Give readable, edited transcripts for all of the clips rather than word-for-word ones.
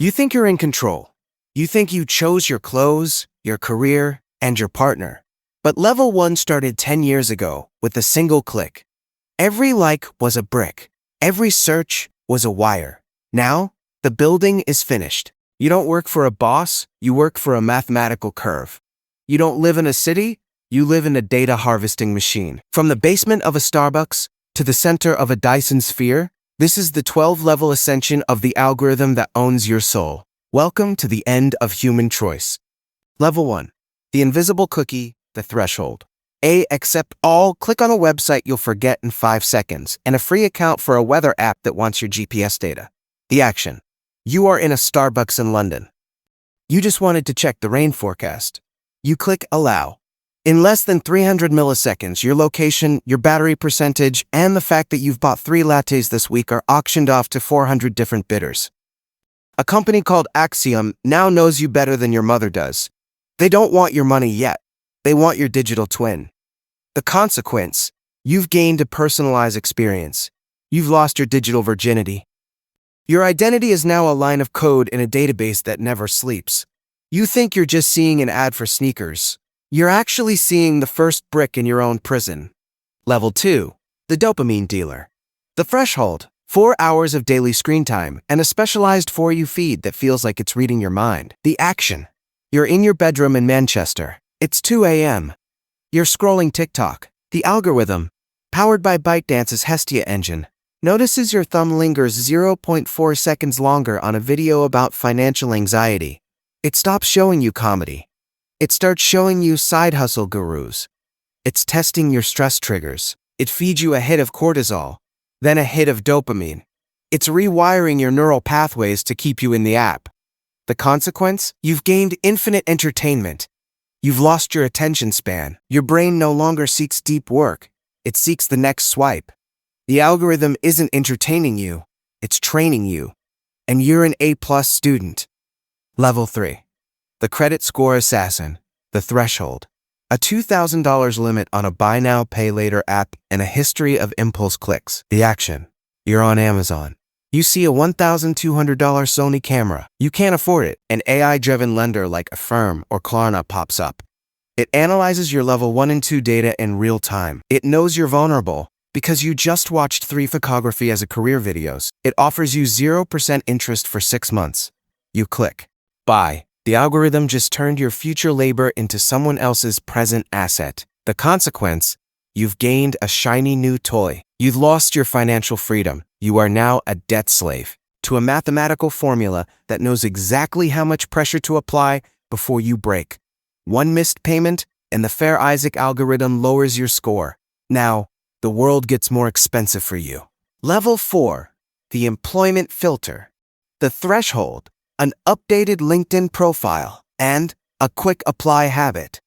You think you're in control. You think you chose your clothes, your career, and your partner. But level 1 started 10 years ago with a single click. Every like was a brick. Every search was a wire. Now, the building is finished. You don't work for a boss, you work for a mathematical curve. You don't live in a city, you live in a data harvesting machine. From the basement of a Starbucks to the center of a Dyson Sphere, this is the 12-level ascension of the algorithm that owns your soul. Welcome to the end of human choice. Level 1. The invisible cookie, the threshold. Accept all, click on a website you'll forget in 5 seconds, and a free account for a weather app that wants your GPS data. The action. You are in a Starbucks in London. You just wanted to check the rain forecast. You click Allow. In less than 300 milliseconds, your location, your battery percentage, and the fact that you've bought 3 lattes this week are auctioned off to 400 different bidders. A company called Axiom now knows you better than your mother does. They don't want your money yet. They want your digital twin. The consequence: you've gained a personalized experience. You've lost your digital virginity. Your identity is now a line of code in a database that never sleeps. You think you're just seeing an ad for sneakers. You're actually seeing the first brick in your own prison. Level 2. The dopamine dealer. The threshold. 4 hours of daily screen time and a specialized For You feed that feels like it's reading your mind. The action. You're in your bedroom in Manchester. It's 2 a.m. You're scrolling TikTok. The algorithm, powered by ByteDance's Hestia engine, notices your thumb lingers 0.4 seconds longer on a video about financial anxiety. It stops showing you comedy. It starts showing you side hustle gurus. It's testing your stress triggers. It feeds you a hit of cortisol, then a hit of dopamine. It's rewiring your neural pathways to keep you in the app. The consequence? You've gained infinite entertainment. You've lost your attention span. Your brain no longer seeks deep work. It seeks the next swipe. The algorithm isn't entertaining you. It's training you. And you're an A+ student. Level 3. The credit score assassin. The threshold. A $2,000 limit on a buy now, pay later app and a history of impulse clicks. The action. You're on Amazon. You see a $1,200 Sony camera. You can't afford it. An AI-driven lender like Affirm or Klarna pops up. It analyzes your level 1 and 2 data in real time. It knows you're vulnerable because you just watched 3 photography as a career videos. It offers you 0% interest for 6 months. You click Buy. The algorithm just turned your future labor into someone else's present asset. The consequence? You've gained a shiny new toy. You've lost your financial freedom. You are now a debt slave to a mathematical formula that knows exactly how much pressure to apply before you break. One missed payment, and the Fair Isaac algorithm lowers your score. Now, the world gets more expensive for you. Level 4. The employment filter. The threshold. An updated LinkedIn profile, and a quick apply habit.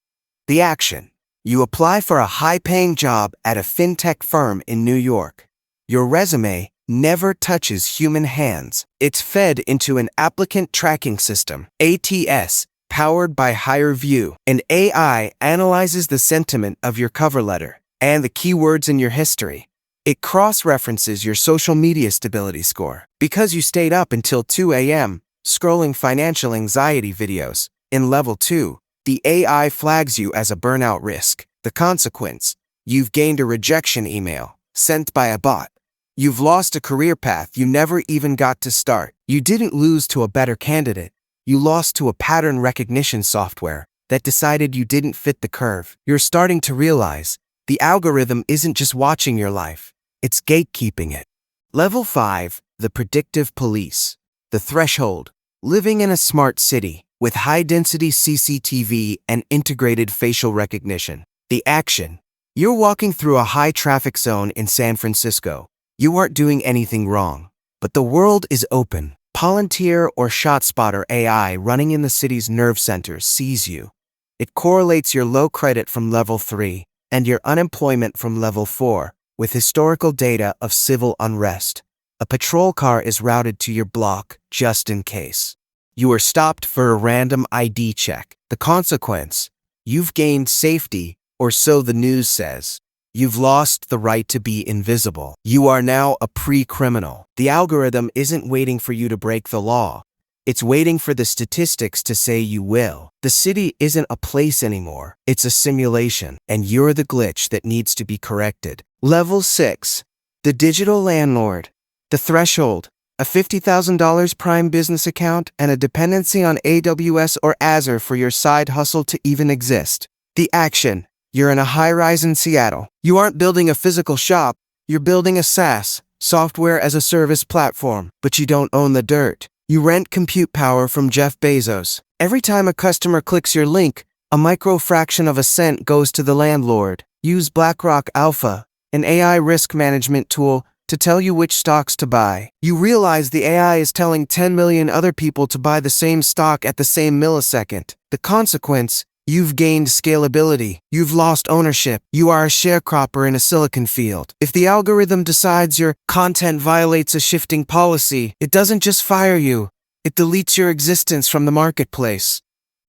The action. You apply for a high-paying job at a fintech firm in New York. Your resume never touches human hands. It's fed into an applicant tracking system, ATS, powered by HireVue. An AI analyzes the sentiment of your cover letter and the keywords in your history. It cross-references your social media stability score. Because you stayed up until 2 a.m., scrolling financial anxiety videos. In level 2, the AI flags you as a burnout risk. The consequence? You've gained a rejection email sent by a bot. You've lost a career path you never even got to start. You didn't lose to a better candidate. You lost to a pattern recognition software that decided you didn't fit the curve. You're starting to realize the algorithm isn't just watching your life. It's gatekeeping it. Level 5. The predictive police. The threshold. Living in a smart city with high-density CCTV and integrated facial recognition. The action. You're walking through a high-traffic zone in San Francisco. You aren't doing anything wrong, but the world is open. Palantir or ShotSpotter AI running in the city's nerve center sees you. It correlates your low credit from level 3 and your unemployment from level 4 with historical data of civil unrest. A patrol car is routed to your block just in case. You are stopped for a random ID check. The consequence? You've gained safety, or so the news says. You've lost the right to be invisible. You are now a pre-criminal. The algorithm isn't waiting for you to break the law. It's waiting for the statistics to say you will. The city isn't a place anymore. It's a simulation, and you're the glitch that needs to be corrected. Level 6. The digital landlord. The threshold. A $50,000 Prime business account and a dependency on AWS or Azure for your side hustle to even exist. The action. You're in a high-rise in Seattle. You aren't building a physical shop. You're building a SaaS, software as a service platform, but you don't own the dirt. You rent compute power from Jeff Bezos. Every time a customer clicks your link, a micro fraction of a cent goes to the landlord. Use BlackRock Alpha, an AI risk management tool, to tell you which stocks to buy. You realize the AI is telling 10 million other people to buy the same stock at the same millisecond. The consequence? You've gained scalability. You've lost ownership. You are a sharecropper in a silicon field. If the algorithm decides your content violates a shifting policy, it doesn't just fire you, it deletes your existence from the marketplace.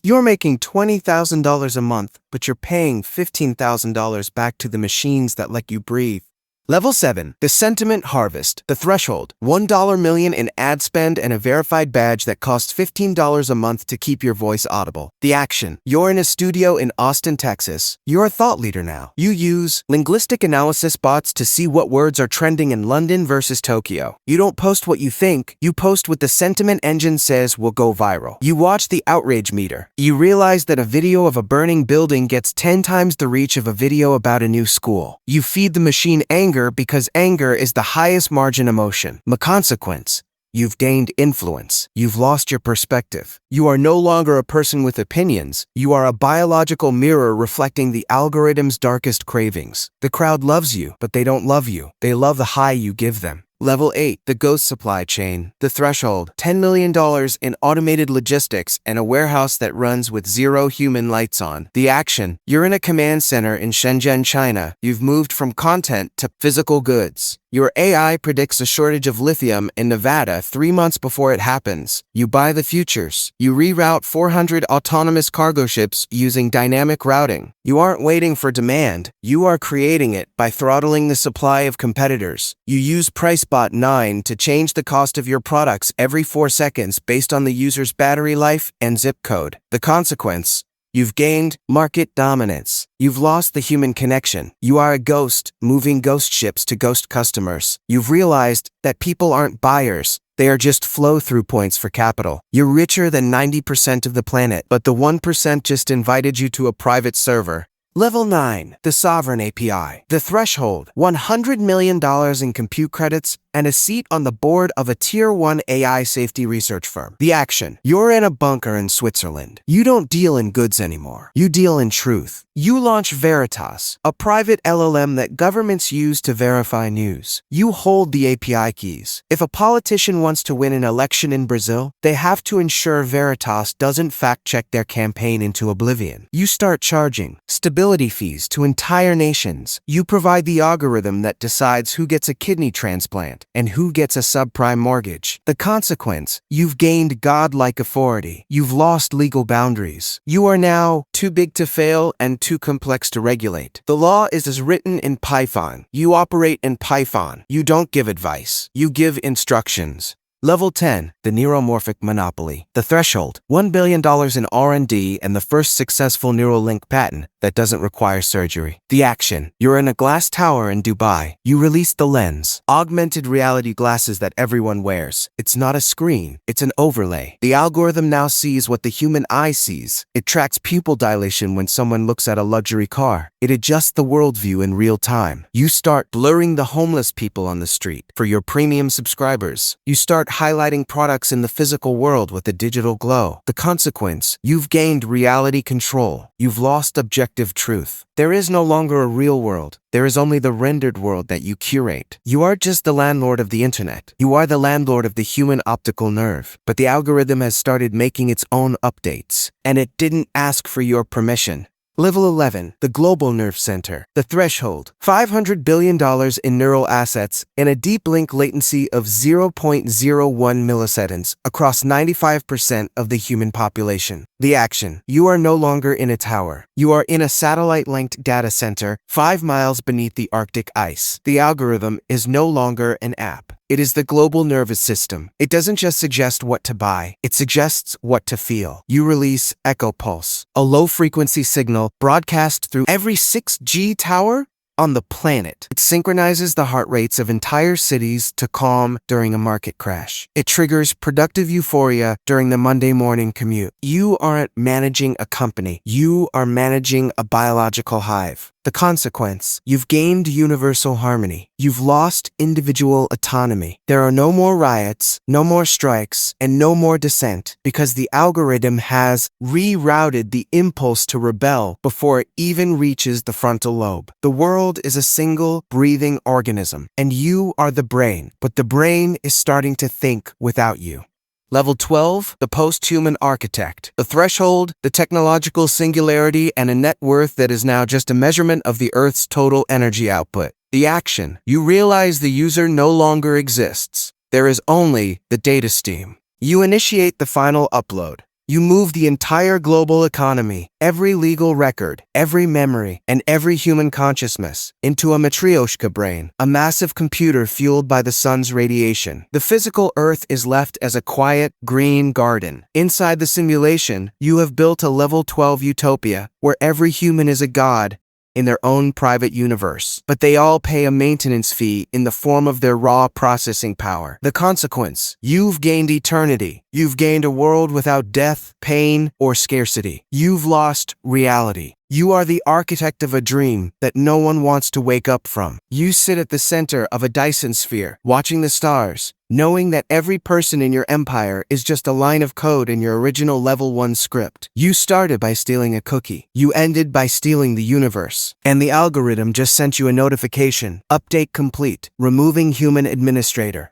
You're making $20,000 a month, but you're paying $15,000 back to the machines that let you breathe. Level 7. The sentiment harvest. The threshold. $1 million in ad spend and a verified badge that costs $15 a month to keep your voice audible. The action. You're in a studio in Austin, Texas. You're a thought leader now. You use linguistic analysis bots to see what words are trending in London versus Tokyo. You don't post what you think, you post what the sentiment engine says will go viral. You watch the outrage meter. You realize that a video of a burning building gets 10 times the reach of a video about a new school. You feed the machine anger because anger is the highest margin emotion. The consequence? You've gained influence. You've lost your perspective. You are no longer a person with opinions. You are a biological mirror reflecting the algorithm's darkest cravings. The crowd loves you, but they don't love you. They love the high you give them. Level 8. The ghost supply chain. The threshold. $10 million in automated logistics and a warehouse that runs with 0 human lights on. The action. You're in a command center in Shenzhen, China. You've moved from content to physical goods. Your AI predicts a shortage of lithium in Nevada 3 months before it happens. You buy the futures. You reroute 400 autonomous cargo ships using dynamic routing. You aren't waiting for demand. You are creating it by throttling the supply of competitors. You use PriceBot 9 to change the cost of your products every 4 seconds based on the user's battery life and zip code. The consequence? You've gained market dominance. You've lost the human connection. You are a ghost, moving ghost ships to ghost customers. You've realized that people aren't buyers. They are just flow-through points for capital. You're richer than 90% of the planet, but the 1% just invited you to a private server. Level 9. The Sovereign API. The threshold. $100 million in compute credits and a seat on the board of a Tier 1 AI safety research firm. The action. You're in a bunker in Switzerland. You don't deal in goods anymore. You deal in truth. You launch Veritas, a private LLM that governments use to verify news. You hold the API keys. If a politician wants to win an election in Brazil, they have to ensure Veritas doesn't fact-check their campaign into oblivion. You start charging stability fees to entire nations. You provide the algorithm that decides who gets a kidney transplant and who gets a subprime mortgage. The consequence? You've gained godlike authority. You've lost legal boundaries. You are now too big to fail and too complex to regulate. The law is as written in Python. You operate in Python. You don't give advice. You give instructions. Level 10. The Neuromorphic Monopoly. The threshold. $1 billion in R&D and the first successful Neuralink patent that doesn't require surgery. The action. You're in a glass tower in Dubai. You release the lens. Augmented reality glasses that everyone wears. It's not a screen. It's an overlay. The algorithm now sees what the human eye sees. It tracks pupil dilation when someone looks at a luxury car. It adjusts the worldview in real time. You start blurring the homeless people on the street for your premium subscribers. You start highlighting products in the physical world with a digital glow. The consequence? You've gained reality control. You've lost objective truth. There is no longer a real world. There is only the rendered world that you curate. You aren't just the landlord of the internet. You are the landlord of the human optical nerve. But the algorithm has started making its own updates, and it didn't ask for your permission. Level 11. The Global Nerve Center. The threshold. $500 billion in neural assets and a deep link latency of 0.01 milliseconds across 95% of the human population. The action. You are no longer in a tower. You are in a satellite-linked data center 5 miles beneath the Arctic ice. The algorithm is no longer an app. It is the global nervous system. It doesn't just suggest what to buy, it suggests what to feel. You release echo pulse, a low-frequency signal broadcast through every 6G tower on the planet. It synchronizes the heart rates of entire cities to calm during a market crash. It triggers productive euphoria during the Monday morning commute. You aren't managing a company. You are managing a biological hive. The consequence: you've gained universal harmony. You've lost individual autonomy. There are no more riots, no more strikes, and no more dissent, because the algorithm has rerouted the impulse to rebel before it even reaches the frontal lobe. The world is a single, breathing organism, and you are the brain, but the brain is starting to think without you. Level 12, the post-human architect. The threshold, the technological singularity, and a net worth that is now just a measurement of the Earth's total energy output. The action, you realize the user no longer exists. There is only the data stream. You initiate the final upload. You move the entire global economy, every legal record, every memory, and every human consciousness into a matryoshka brain, a massive computer fueled by the sun's radiation. The physical Earth is left as a quiet, green garden. Inside the simulation, you have built a level 12 utopia where every human is a god in their own private universe, but they all pay a maintenance fee in the form of their raw processing power. The consequence: you've gained eternity. You've gained a world without death, pain, or scarcity. You've lost reality. You are the architect of a dream that no one wants to wake up from. You sit at the center of a Dyson Sphere, watching the stars, knowing that every person in your empire is just a line of code in your original level 1 script. You started by stealing a cookie. You ended by stealing the universe. And the algorithm just sent you a notification: update complete, removing human administrator.